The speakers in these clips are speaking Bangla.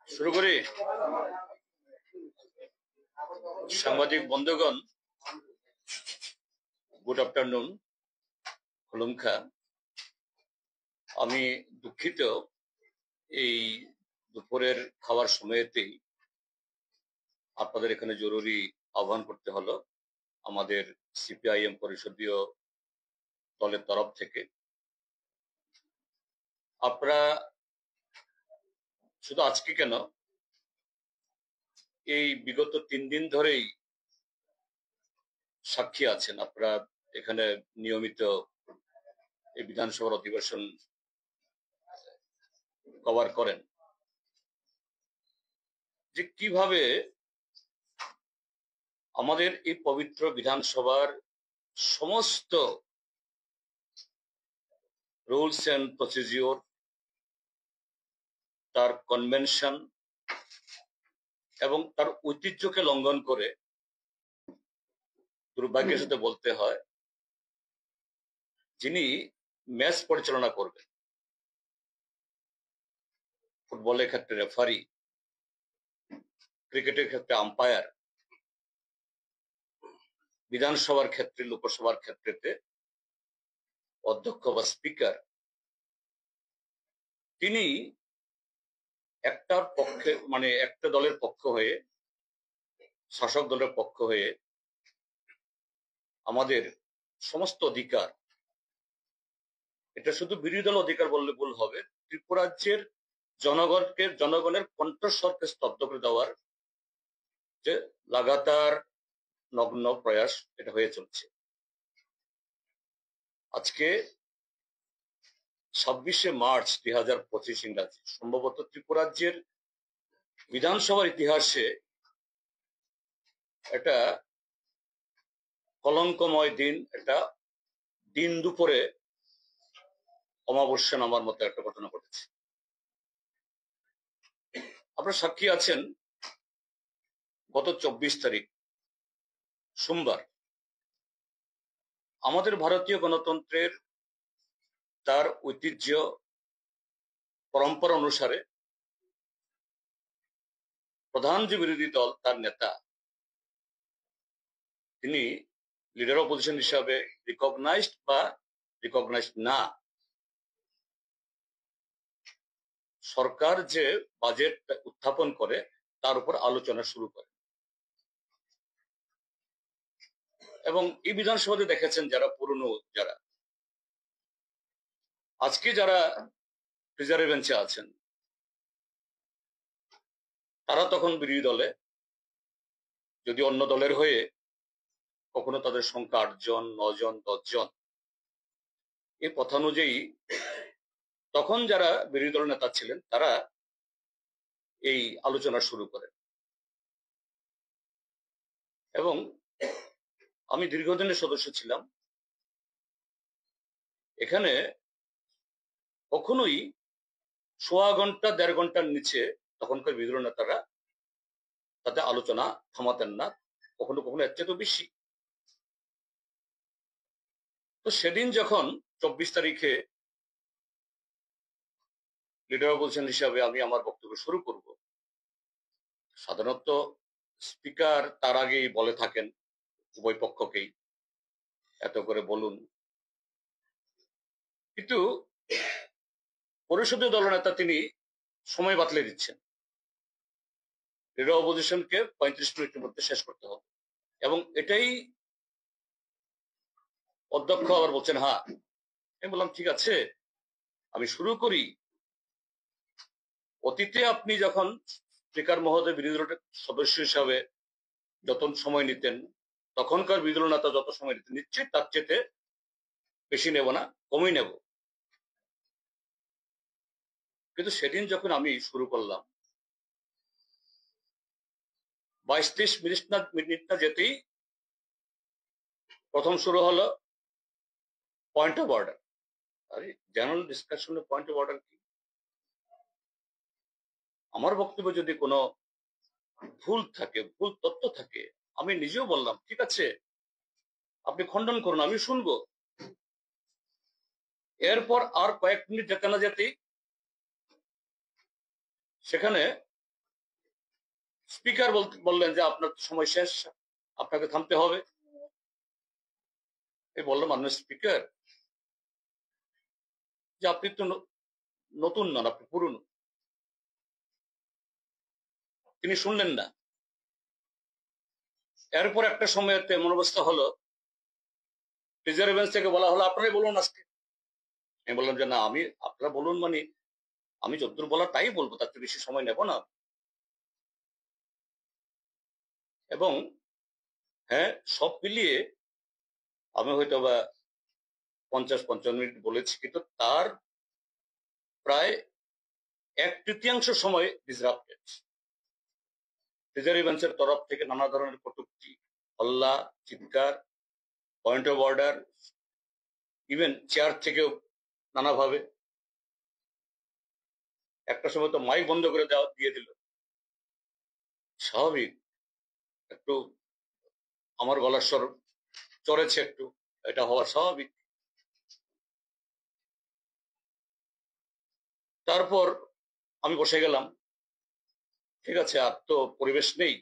শুরু করি। সাংবাদিক বন্ধুগণ, গুড আফটারনুন। হলুমখা, আমি দুঃখিত এই দুপুরের খাওয়ার সময়তেই আপনাদের এখানে জরুরি আহ্বান করতে হলো আমাদের সিপিআইএম পরিষদীয় দলের তরফ থেকে। আপনারা শুধু আজকে কেন, এই বিগত 3 দিন ধরেই সাক্ষী আছেন। আপনারা এখানে নিয়মিত এই বিধানসভার অধিবেশন কভার করেন যে কিভাবে আমাদের এই পবিত্র বিধানসভার সমস্ত রুলস এন্ড প্রসিডিওর, তার কনভেনশন এবং তার ঐতিহ্যকে লঙ্ঘন করে, দুর্ভাগ্যের সাথে বলতে হয়, যিনি ম্যাচ পরিচালনা করবেন, ফুটবলের ক্ষেত্রে রেফারি, ক্রিকেটের ক্ষেত্রে আম্পায়ার, বিধানসভার ক্ষেত্রে, লোকসভার ক্ষেত্রেতে অধ্যক্ষ বা স্পিকার, তিনি একটার পক্ষে, মানে একটা দলের পক্ষ হয়ে, শাসক দলের পক্ষ হয়ে আমাদের সমস্ত অধিকার, এটা শুধু বিরোধী দল অধিকার বললে ভুল হবে, ত্রিপুরাজ্যের জনগণের কণ্ঠস্বরকে স্তব্ধ করে দেওয়ার যে লাগাতার নগ্ন প্রয়াস এটা হয়ে চলছে। আজকে 26শে মার্চ 2025 ইংরাজি, সম্ভবত ত্রিপুরাজ্যের বিধানসভার ইতিহাসে একটা কলঙ্কময় দিন, একটা দিন দুপুরে অমাবস্যা নামার মতো একটা ঘটনা ঘটেছে। আপনারা সাক্ষী আছেন, গত 24 তারিখ সোমবার আমাদের ভারতীয় গণতন্ত্রের তার ঐতিহ্য পরম্পরা অনুসারে প্রধান যে বিরোধী দল, তার নেতা, তিনি লিডার অপোজিশন হিসাবে রিকগনাইজড বা রিকগনাইজড না, সরকার যে বাজেট উত্থাপন করে তার উপর আলোচনা শুরু করে। এবং এই বিধানসভাতে দেখেছেন যারা পুরনো, যারা আজকে যারা রিজার্ভ বেঞ্চে আছেন, তারা তখন বিরোধী দলে, যদি অন্য দলের হয়ে কখনো তাদের সংখ্যা 8 জন, 9 জন, 10 জন, এই কথা অনুযায়ী তখন যারা বিরোধী দলের নেতা ছিলেন তারা এই আলোচনা শুরু করেন। এবং আমি দীর্ঘদিনের সদস্য ছিলাম, এখানে কখনোই 1.25 ঘন্টা 1.5 ঘন্টার নিচে তখনকার বিরোধী নেতারা তাদের আলোচনা থামাতেন না, কখনো কখনো এর চেয়ে বেশি। তো সেদিন যখন 24 তারিখে লিডার অপোজিশন হিসাবে আমি আমার বক্তব্য শুরু করব, সাধারণত স্পিকার তার আগেই বলে থাকেন উভয় পক্ষকেই এত করে বলুন, কিন্তু পরিষদীয় দলনেতা তিনি সময় বাতলে দিচ্ছেন, লিডার অপোজিশনকে 35 মিনিটের মধ্যে শেষ করতে হবে। এবং এটাই অধ্যক্ষ আবার বলছেন হ্যাঁ। আমি বললাম ঠিক আছে, আমি শুরু করি। অতীতে আপনি যখন স্পিকার মহোদয় বিরোধী দলের সদস্য হিসাবে যত সময় নিতেন, তখনকার বিরোধী দল নেতা যত সময় নিতেন, নিশ্চয়ই তার চেয়ে বেশি নেব না, কমই নেব। কিন্তু সেদিন যখন আমি শুরু করলাম, 22-23 মিনিট না যেতেই প্রথম শুরু হলো পয়েন্ট অফ অর্ডার। আরে জেনারেল ডিসকাশনে পয়েন্ট অফ অর্ডার কি? আমার বক্তব্যে যদি কোনো ভুল থাকে, ভুল তথ্য থাকে, আমি নিজেও বললাম ঠিক আছে, আপনি খণ্ডন করুন, আমি শুনবো। এরপর আর কয়েক মিনিট যেতে না যেতেই সেখানে স্পিকার বললেন যে আপনার সময় শেষ, আপনাকে থামতে হবে। এই বললো মাননীয় স্পিকার যে আপনি তো নতুন নন, আপনি পুরনো। তিনি শুনলেন না। এরপর একটা সময়তে এমন অবস্থা হলো, ট্রেজারি বেঞ্চ থেকে বলা হলো আপনারাই বলুন আজকে। আমি বললাম যে না, আপনারা বলুন মানে আমি যতদূর বলার তাই বলবো, তার চেয়ে বেশি সময় নেব না। এবং হ্যাঁ, সব মিলিয়ে আমি হয়তো বা 50-55 মিনিট বলেছি, কিন্তু তার প্রায় 1/3 সময় ডিসরাপ্টেড। ট্রেজারি বেঞ্চের তরফ থেকে নানা ধরনের কটূক্তি, হল্লা, চিৎকার, point of order, even chair থেকেও নানাভাবে। একটা সময় তো মাইক বন্ধ করে দিয়ে দিল। স্বাভাবিক, একটু আমার গলার স্বর চড়েছে একটু, এটা হওয়া স্বাভাবিক। তারপর আমি বসে গেলাম, ঠিক আছে আর তো পরিবেশ নেই।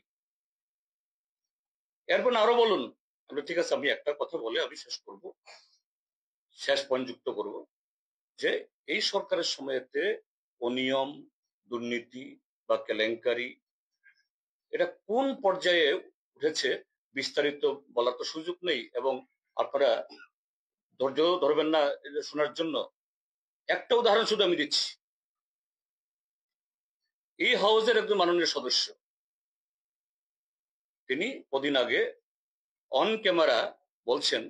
এরপর আরো বলুন। ঠিক আছে, আমি একটা কথা বলে আমি শেষ করব, শেষ পয়েন্ট যুক্ত করব যে এই সরকারের সময়েতে অনিয়ম, দুর্নীতি বা কেলেঙ্কারি এটা কোন পর্যায়ে উঠেছে বিস্তারিত বলার তো সুযোগ নেই, এবং আপনারা ধৈর্য ধরবেন না শোনার জন্য। একটা উদাহরণ শুধু আমি দিচ্ছি। এই হাউসের একজন মাননীয় সদস্য, তিনি কদিন আগে অন ক্যামেরা বলছেন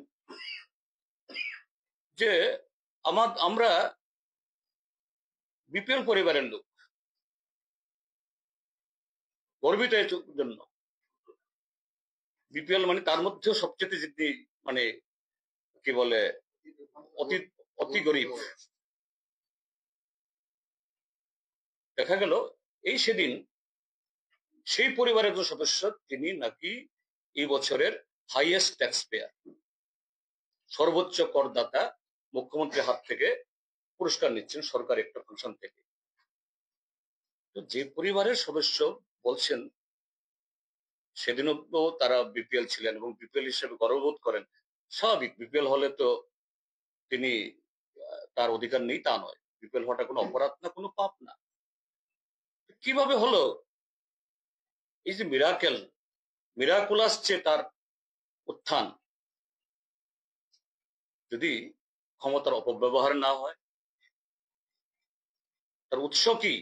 যে আমরা বিপিএল পরিবারের লোক, গর্বিত এর জন্য। বিপিএল মানে তার মধ্যেও সবচেয়ে যিনি মানে কি বলে অতি অতি গরিব। দেখা গেল এই সেদিন সেই পরিবারের একজন সদস্য, তিনি নাকি এই বছরের হাইয়েস্ট ট্যাক্স পেয়ার, সর্বোচ্চ করদাতা, মুখ্যমন্ত্রীর হাত থেকে পুরস্কার নিচ্ছেন সরকারি একটা ফাংশন থেকে। তো যে পরিবারের সদস্য বলছেন, সেদিনও তো তারা বিপিএল ছিলেন এবং বিপিএল হিসেবে গর্ববোধ করেন। স্বাভাবিক, বিপিএল হলে তো তিনি তার অধিকার নেই তা নয়, বিপিএল হওয়াটা কোনো অপরাধ না, কোনো পাপ না। কিভাবে হলো এই যে মিরাকুলাস যে তার উত্থান, যদি ক্ষমতার অপব্যবহার না হয়? তার উৎস কি?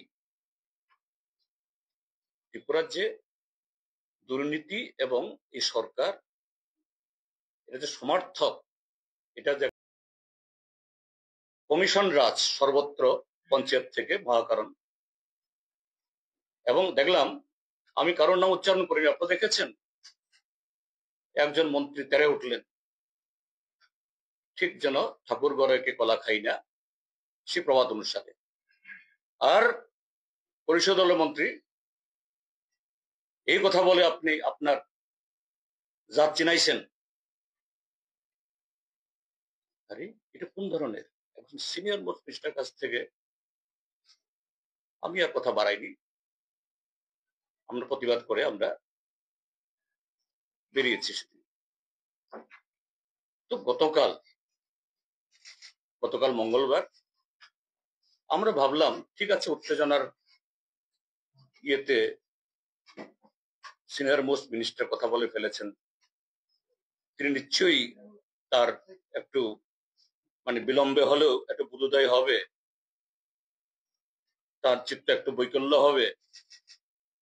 ত্রিপুরার যে দুর্নীতি এবং এই সরকার, এটা যে সমার্থক, এটা যে কমিশন রাজ সর্বত্র, পঞ্চায়েত থেকে মহাকারণ। এবং দেখলাম, আমি কারোর নাম উচ্চারণ করিনি, আপনারা দেখেছেন, একজন মন্ত্রী তেরে উঠলেন, ঠিক যেন ঠাকুর ঘরেকে কলা খাই না, সে প্রবাদ অনুসারে। আর পরিষদ দলের মন্ত্রী এই কথা বলে আপনি আপনার জাত চিনাইছেন। আরে এটা কোন ধরনের? একজন সিনিয়র মোস্ট মিনিস্টার কাছ থেকে আমি আর কথা বাড়াইনি, আমরা প্রতিবাদ করে আমরা বেরিয়েছি। তো গতকাল মঙ্গলবার আমরা ভাবলাম ঠিক আছে, উত্তেজনার ইয়েতে সিনিয়র মোস্ট মিনিস্টার কথা বলে ফেলেছেন, তিনি নিশ্চয়ই তার একটু মানে বিলম্বে হলেও একটু বোধোদয় হবে, তার চিত্ত একটু বৈকল্য হবে।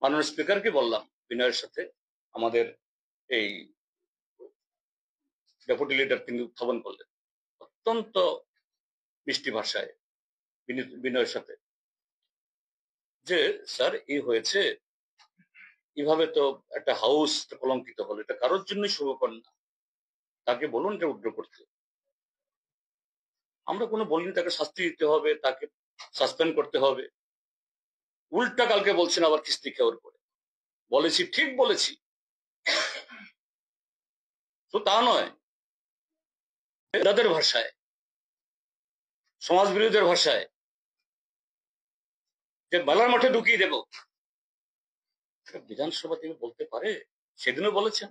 মাননীয় স্পিকারকে বললাম বিনয়ের সাথে, আমাদের এই ডেপুটি লিডার তিনি উত্থাপন করলেন অত্যন্ত মিষ্টি ভাষায় বিনয়ের সাথে, যে স্যার এই হয়েছে, এভাবে তো একটা হাউস কলঙ্কিত হলো, এটা কারোর জন্যই শুভকর না, তাকে বলুন এটা উদ্র করতে। আমরা কোনো বলিনি তাকে শাস্তি দিতে হবে, তাকে সাসপেন্ড করতে হবে। উল্টা কালকে বলছেন আবার কিস্তি খেওয়ার করে বলেছি, ঠিক বলেছি, তো তা নয়, তাদের ভাষায়, সমাজ বিরোধীদের ভাষায় যে মেলার মাঠে ঢুকিয়ে দেব, বিধানসভা থেকে বলতে পারে? সেদিনও বলেছেন,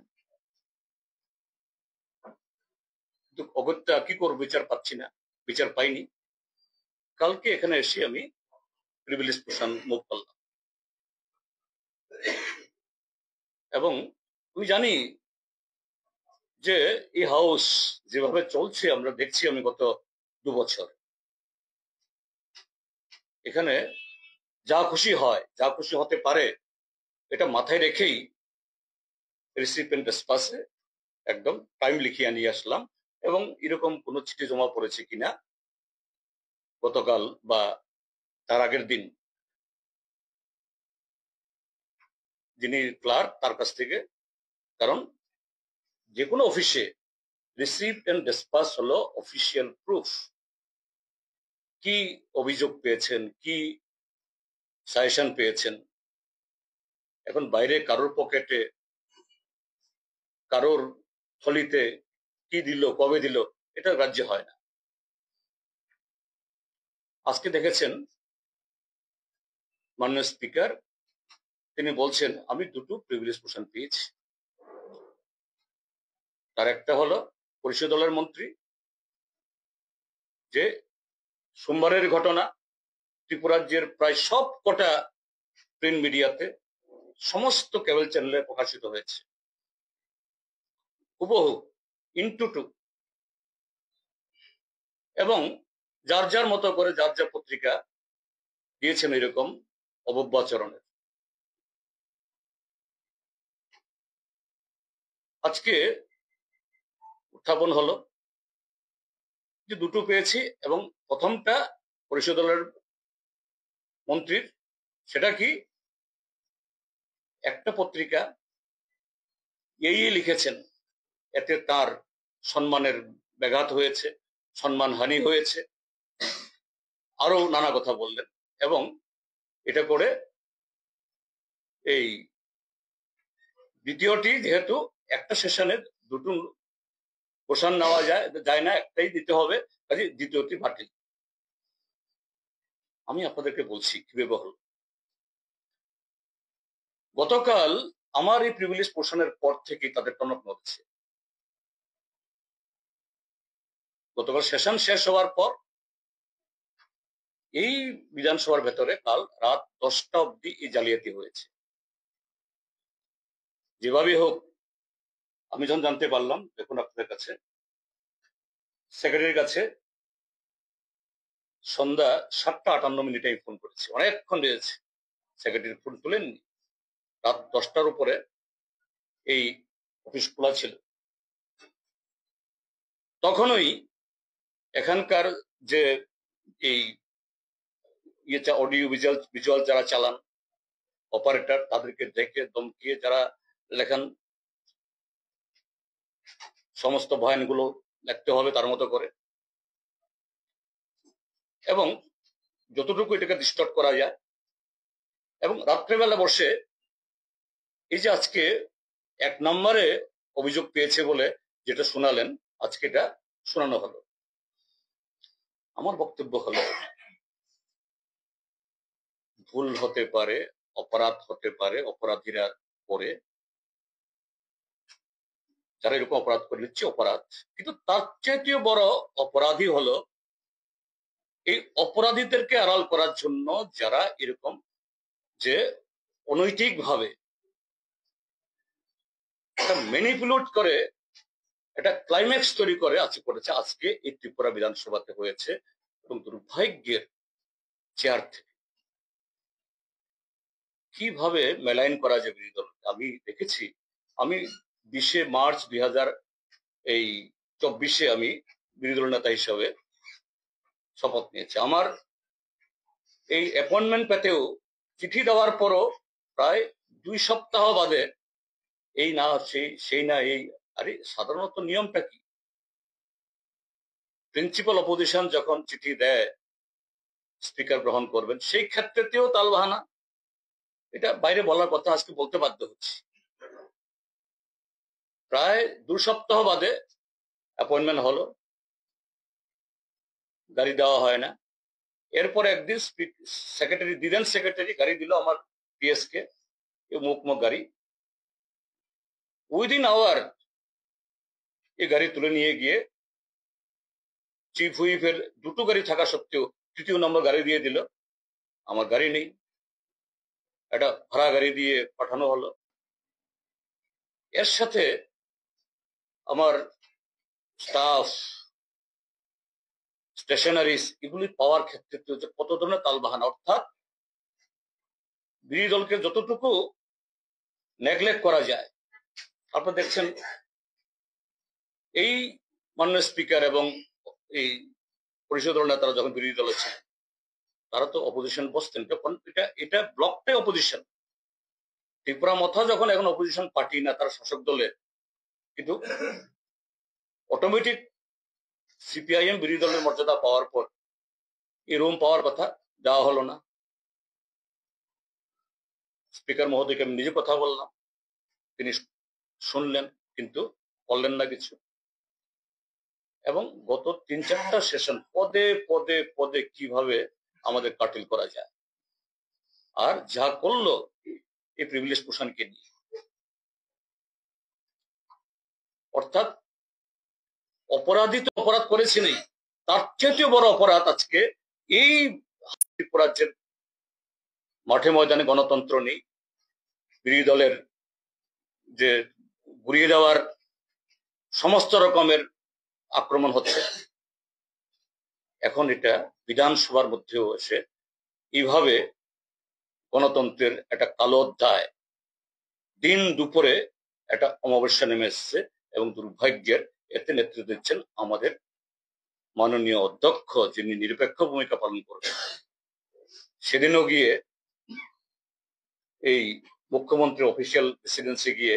কিন্তু অগত্যা কি করবো, বিচার পাচ্ছি না, বিচার পাইনি। কালকে এখানে এসে আমি প্রিভিলেজ পোর্শন মুভ করলাম, এবং আমি জানি যে এই হাউস যেভাবে চলছে আমরা দেখছি, আমি গত 2 বছর এখানে যা খুশি হয়, যা খুশি হতে পারে, এটা মাথায় রেখেই রিসিপিয়েন্ট স্পাসে একদম টাইম লিখিয়ে নিয়ে আসলাম। এবং এরকম কোনো চিঠি জমা পড়েছে কিনা গতকাল বা তার আগের দিন যিনি ক্লার্ক তার কাছ থেকে, কারণ যে কোনো অফিসে রিসিভ এন্ড ডিসপাস হলো অফিসিয়াল প্রুফ। কি অভিযোগ পেয়েছেন, কি সাজেশন পেয়েছেন, এখন বাইরে কারোর পকেটে, কারোর থলিতে কি দিল, কবে দিল, এটা গ্রাহ্য হয় না। আজকে দেখেছেন মাননীয় স্পিকার তিনি বলছেন আমি 2টো প্রিভিলেজ পোর্শন পেয়েছি। তার একটা হলো পরিষদ দলের মন্ত্রী, যে সোমবারের ঘটনা ত্রিপুরাজ্যের প্রায় সব কটা প্রিন্ট মিডিয়াতে, সমস্ত কেবল চ্যানেলে প্রকাশিত হয়েছে, হুবহু ইনটু টু, এবং যার যার মতো করে যার যার পত্রিকা দিয়েছেন এরকম অবব্যাচরণের। আজকে উত্থাপন হলো যে 2টো পেয়েছি, এবং প্রথমটা পরিষদ দলের মন্ত্রীর। সেটা কি, একটা পত্রিকা এই লিখেছেন এতে তার সম্মানের ব্যাঘাত হয়েছে, সম্মানহানি হয়েছে, আরো নানা কথা বললেন। এবং এটা করে এই দ্বিতীয়টি, যেহেতু একটা সেশনে 2টো পোষণ নেওয়া যায় না, একটাই দিতে হবে, কাজে দ্বিতীয়টি বাতিল। আমি আপনাদেরকে বলছি কিভাবে হলো। গতকাল আমার এই প্রিভিলেজ পোর্শনের পর থেকে তাদের টনক নড়ছে। গতকাল সেশন শেষ হওয়ার পর এই বিধানসভার ভেতরে কাল রাত 10টা অব্দি এই জালিয়াতি হয়েছে। যেভাবে হোক আমি যখন জানতে পারলাম, দেখুন আপনাদের কাছে, সেক্রেটারির কাছে সন্ধ্যা 7টা 58 মিনিটে আমি ফোন করেছি, অনেকক্ষণ রয়েছে, সেক্রেটারি ফোন তুলেননি। রাত 10টার উপরে এই অফিস খোলা ছিল। তখনই এখানকার যে এই অডিও ভিজুয়াল যারা চালান, অপারেটর, তাদেরকে ডেকে ধমকিয়ে যারা লেখান, সমস্ত বয়ানগুলো লিখতে হবে তার মতো করে, এবং যতটুকু এটাকে ডিস্টর্ব করা যায়। এবং রাত্রেবেলা বসে এই যে আজকে 1 নম্বরে অভিযোগ পেয়েছে বলে যেটা শোনালেন, আজকে এটা শোনানো হলো। আমার বক্তব্য হলো, ভুল হতে পারে, অপরাধ হতে পারে, অপরাধীরা করে, যারা এরকম অপরাধ করে নিচ্ছে অপরাধ, কিন্তু তার চেয়ে বড় অপরাধী হলো এই অপরাধীদেরকে আড়াল করার জন্য যারা এরকম যে অনৈতিক ভাবে ম্যানিপুলেট করে একটা ক্লাইম্যাক্স তৈরি করে আজকে করেছে, আজকে এই ত্রিপুরা বিধানসভাতে হয়েছে। এবং দুর্ভাগ্যের চেয়ার থেকে কিভাবে মেলাইন করা যায় বিরোধী দল, আমি দেখেছি। আমি 20শে মার্চ 2024 আমি বিরোধী দল নেতা হিসাবে শপথ নিয়েছি। আমার এই অ্যাপয়েন্টমেন্ট পেতেও চিঠি দেওয়ার পরও প্রায় 2 সপ্তাহ বাদে এই না সেই না এই, আরে সাধারণত নিয়মটা কি, প্রিন্সিপাল অপোজিশন যখন চিঠি দেয় স্পিকার গ্রহণ করবেন, সেই ক্ষেত্রেতেও তালবাহানা। এটা বাইরে বলার কথা, আজকে বলতে বাধ্য হচ্ছি। প্রায় 2 সপ্তাহ বাদে অ্যাপয়েন্টমেন্ট হলো, গাড়ি দেওয়া হয় না। এরপর একদিন সেক্রেটারি দিলেন, সেক্রেটারি গাড়ি দিল আমার পিএস কে, মুখ গাড়ি, উইদিন আওয়ার এই গাড়ি তুলে নিয়ে গিয়ে চিফ হুইপের দুটো গাড়ি থাকা সত্ত্বেও তৃতীয় নম্বর গাড়ি দিয়ে দিল। আমার গাড়ি নেই, একটা ভাড়া গাড়ি দিয়ে পাঠানো হলো। এর সাথে আমার স্টাফ, স্টেশনারিজ এগুলি পাওয়ার ক্ষেত্রে কত ধরনের তালবাহানা, অর্থাৎ বিরোধী দলকে যতটুকু নেগলেক্ট করা যায়। আপনারা দেখছেন এই মাননীয় স্পিকার এবং এই পরিষদ দল নেতারা যখন বিরোধী দলে ছিলেন তারা তো অপোজিশন বসতেন, তখন এটা ব্লকটাই অপোজিশন। ত্রিপুরা মথা যখন এখন অপোজিশন পার্টি না, তারা শাসক দলের, কিন্তু অটোমেটিক সিপিআইএম বিরোধী দলের মর্যাদা পাওয়ার পর এই রুম পাওয়ার কথা দেওয়া হলো না। স্পিকার মহোদয়কে আমি নিজে কথা বললাম, তিনি শুনলেন কিন্তু বললেন না কিছু। এবং গত 3-4টা সেশন পদে পদে পদে কিভাবে আমাদের কাটিল করা যায়, আর যা করলো এই প্রিভিলেজ পোষণকে নিয়ে, অর্থাৎ অপরাধী তো অপরাধ করেছে নেই, তার চেয়েও বড় অপরাধ আজকে এই রাজ্যের মাঠে ময়দানে গণতন্ত্র নেই, বিরোধী দলের যে ঘুরিয়ে দেওয়ার সমস্ত রকমের আক্রমণ হচ্ছে। এখন এটা বিধানসভার মধ্যেও এসে এইভাবে গণতন্ত্রের একটা কালো অধ্যায় দিন দুপুরে একটা অমাবস্যা নেমে এসছে, এবং দুর্ভাগ্যের এতে নেতৃত্ব দিচ্ছেন আমাদের মাননীয় অধ্যক্ষ, যিনি নিরপেক্ষ ভূমিকা পালন করবেন। সেদিনও গিয়ে এই মুখ্যমন্ত্রী অফিসিয়াল রেসিডেন্সি গিয়ে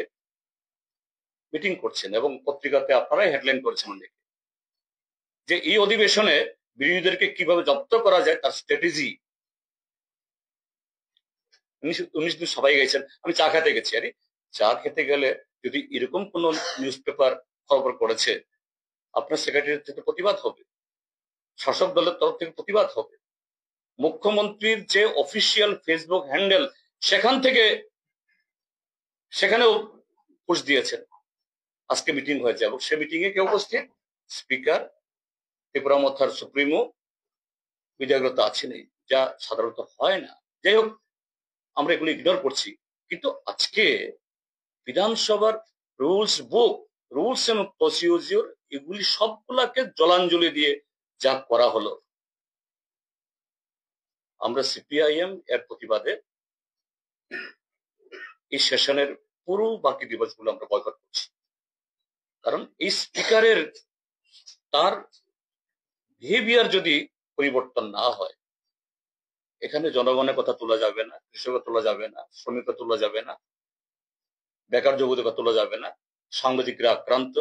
মিটিং করছেন, এবং পত্রিকাতে আপনারাই হেডলাইন করেছেন অনেকে, যে এই অধিবেশনে বিরোধীদেরকে কিভাবে জব্দ করা যায় তার স্ট্র্যাটেজি। 19 দিন সবাই গেছেন, আমি চা খেতে গেছি। আরে চা খেতে গেলে যদি এরকম কোন নিউজ পেপার খবর করেছে, আপনার সেক্রেটারি থেকে প্রতিবাদ হবে, শাসক দলের তরফ থেকে প্রতিবাদ হবে, মুখ্যমন্ত্রীর যে অফিসিয়াল ফেসবুক হ্যান্ডেল সেখানেও পোস্ট দিয়েছেন আজকে মিটিং হয়েছে, এবং সে মিটিং এ কে উপস্থিত? স্পিকার, ত্রিপুরা মথার সুপ্রিমো, বিধায়ক আছেনই, যা সাধারণত হয় না। যাই হোক, আমরা এগুলো ইগনোর করছি, কিন্তু আজকে বিধানসভার রুলস বুক, রুলস এবং প্রসিডিউর, এগুলি সবগুলাকে জলাঞ্জলি দিয়ে যা করা হলো, আমরা সিপিআইএম এর প্রতিবাদে এই সেশনের পুরো বাকি দিবসগুলো আমরা বয়কট করছি। কারণ এই স্পিকারের তার বিহেভিয়ার যদি পরিবর্তন না হয়, এখানে জনগণের কথা তোলা যাবে না, কৃষকের তোলা যাবে না, শ্রমিকের তোলা যাবে না, বেকার যুবকদের তোলা যাবে না, সাংবাদিকরা আক্রান্ত,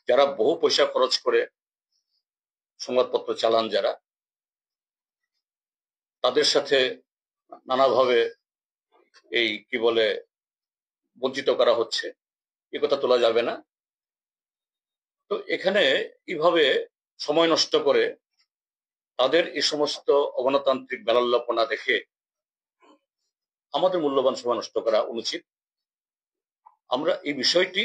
যারা বহু পয়সা খরচ করে সংবাদপত্র চালান, যারা তাদের সাথে নানাভাবে এই কি বলে বঞ্চিত করা হচ্ছে, এ কথা তোলা যাবে না। তো এখানে এইভাবে সময় নষ্ট করে তাদের এই সমস্ত অগণতান্ত্রিক বেলাল্লাপনা দেখে আমাদের মূল্যবান সময় নষ্ট করা অনুচিত। আমরা এই বিষয়টি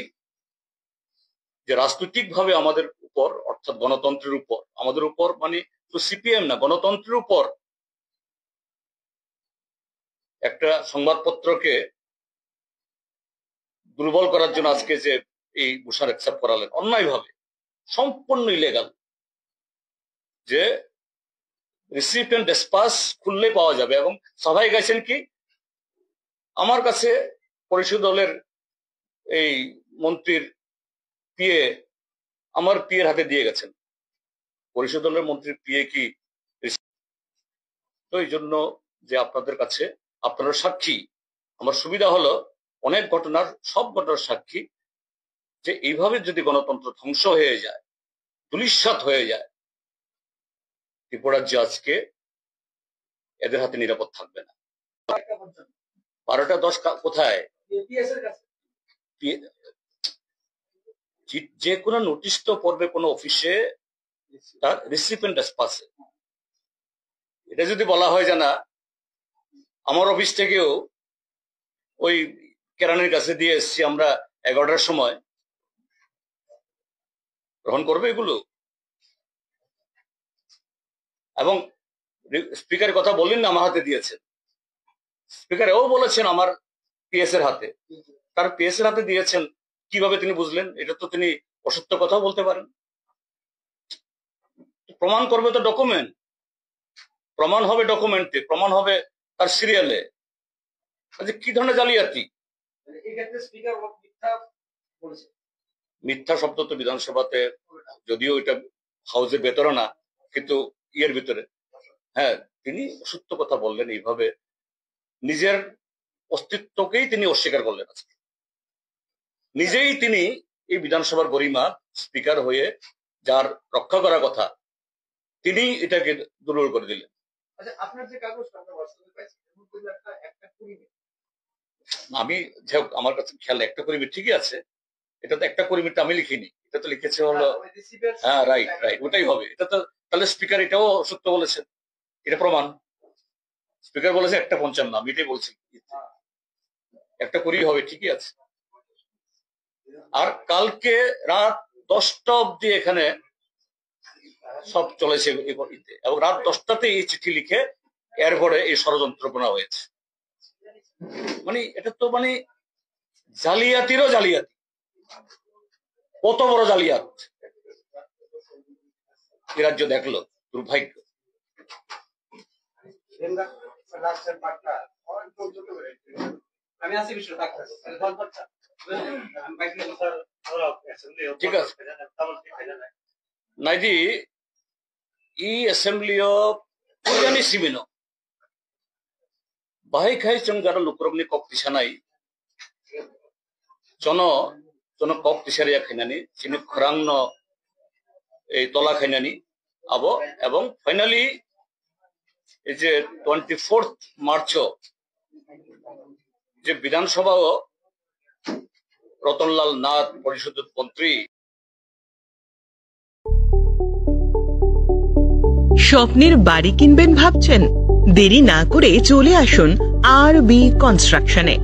যে রাজনৈতিকভাবে আমাদের উপর, অর্থাৎ গণতন্ত্রের উপর, আমাদের উপর মানে তো সিপিএম না, গণতন্ত্রের উপর একটা সংবাদপত্রকে দুর্বল করার জন্য আজকে যে এই ঘোষণা অ্যাকসেপ্ট করালেন অন্যায়ভাবে, সম্পূর্ণ ইলেগাল, যে রিসিপ্ট এন্ড ডিসপাস খুললে পাওয়া যাবে। এবং সবাই গেছেন কি, আমার কাছে পরিষদ দলের এই মন্ত্রীর পিএ, আমার পিএর হাতে দিয়ে গেছেন, পরিষদ দলের মন্ত্রীর পিএ কি। তো এই জন্য যে আপনাদের কাছে, আপনারা সাক্ষী, আমার সুবিধা হলো অনেক ঘটনার, সব ঘটনার সাক্ষী, যে এইভাবে যদি গণতন্ত্র ধ্বংস হয়ে যায়, ধূলিসাৎ হয়ে যায়, ত্রিপুরার যে আজকে এদের হাতে নিরাপদ থাকবে না। 12টা 10 কোথায়? যে কোনো নোটিশ তো পড়বে কোনো অফিসে, তার রিসিপিয়েন্ট পাশে। এটা যদি বলা হয় যে না আমার অফিস থেকেও ওই কেরানির কাছে দিয়ে এসছি আমরা 11টার সময়, গ্রহণ করবে এগুলো? এবং স্পিকারের কথা বললেন না আমার হাতে দিয়েছেন, স্পিকার এও বলেছেন আমার পিএস এর হাতে। তার পিএস এর হাতে দিয়েছেন কিভাবে তিনি বুঝলেন? এটা তো তিনি অসত্য কথাও বলতে পারেন। প্রমাণ করবে তো ডকুমেন্ট, প্রমাণ হবে ডকুমেন্টে, প্রমাণ হবে তার সিরিয়ালে। কি ধরনের জালিয়াতি? মিথ্যা শব্দ তো বিধানসভাতে, যদিও এটা হাউসের ভেতরে না কিন্তু ইয়ের ভিতরে, হ্যাঁ তিনি সত্য কথা বললেন এইভাবে, নিজের অস্তিত্বকেই তিনি অস্বীকার করলেন। আজকে নিজেই তিনি এই বিধানসভার গরিমা, স্পিকার হয়ে যার রক্ষা করার কথা, তিনি এটাকে দুর্বল করে দিলেন। আপনার যে কাগজটা আমরা হোয়াটসঅ্যাপে পাইছি, আমি যাই হোক আমার কাছে খেয়াল একটা করে ঠিকই আছে, এটা তো একটা করে আমি লিখিনি, এটা তো লিখেছে হলো, হ্যাঁ রাইট রাইট ওটাই হবে। এটা তো তাহলে স্পিকার এটাও সত্য বলেছেন, এটা প্রমাণ। স্পিকার বলেছে 1:55, আমি এটাই বলছি, একটা করেই হবে, ঠিকই আছে। আর কালকে রাত 10টা অব্দি এখানে সব চলেছে এবং রাত 10টাতে এই চিঠি লিখে এরপরে এই ষড়যন্ত্রপনা হয়েছে। মানে এটা তো মানে জালিয়াতিরও জালিয়াতি, কত বড় জালিয়াত এ রাজ্য দেখলো, দুর্ভাগ্য। আমি আছি বিষয় ঠিক আছে নাইদি ই অ্যাসেম্বলিও পুজানি সিমিনো বাহাই খাই চং যারা লুকরবনি কক তিসানাই জন জন কক তিসারিয়া খাইনানি চিনি খরাংন এই তলা খাইনানি আবো, এবং ফাইনালি এই যে 24 মার্চ যে বিধানসভা রতনলাল নাথ পরিষদের মন্ত্রী। স্বপ্নের বাড়ি কিনবেন ভাবছেন? দেরি না করে চলে আসুন আরবি কনস্ট্রাকশনে।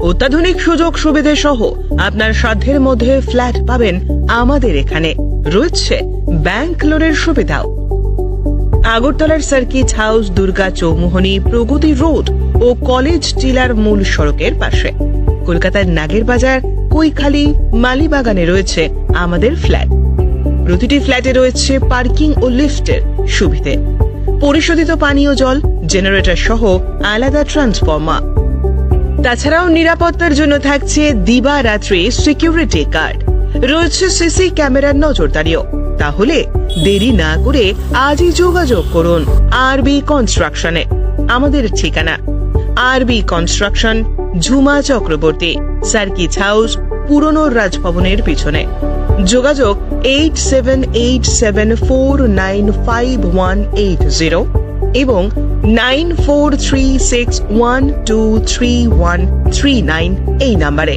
অত্যাধুনিক সুযোগ সুবিধা সহ আপনার সাধ্যের মধ্যে ফ্ল্যাট পাবেন আমাদের এখানে। রয়েছে ব্যাংক লোনের সুবিধাও। আগরতলার সার্কিট হাউস, দুর্গা চৌমুহনী, প্রগতি রোড ও কলেজ টিলার মূল সড়কের পাশে। কলকাতার নাগের বাজার, কৈখালি, মালিবাগানে রয়েছে আমাদের ফ্ল্যাট। প্রতিটি ফ্ল্যাটে রয়েছে পার্কিং ও লিফটের সুবিধে, পরিশোধিত পানীয় জল, জেনারেটর সহ আলাদা ট্রান্সফরমার। তাছাড়াও নিরাপত্তার জন্য থাকছে দিবারাত্রি সিকিউরিটি গার্ড, রয়েছে সিসি ক্যামেরার নজরদারিও। তাহলে দেরি না করে আজই যোগাযোগ করুন আরবি কনস্ট্রাকশনে। আমাদের ঠিকানা আরবি construction, Jhuma Chakraborty, circuit house, পুরনো রাজভবনের পিছনে। যোগাযোগ 8787495180 এবং 9436123139 এই নাম্বারে।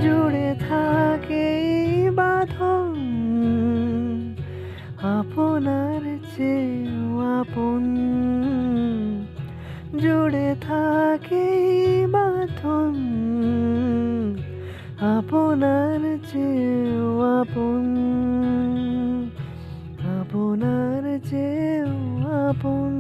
জুড়ে থাকে বাঁধন আপনার চেয়েও আপন, জুড়ে থাকে বাঁধন আপনার চেয়েও আপন, আপনার চেয়েও আপন।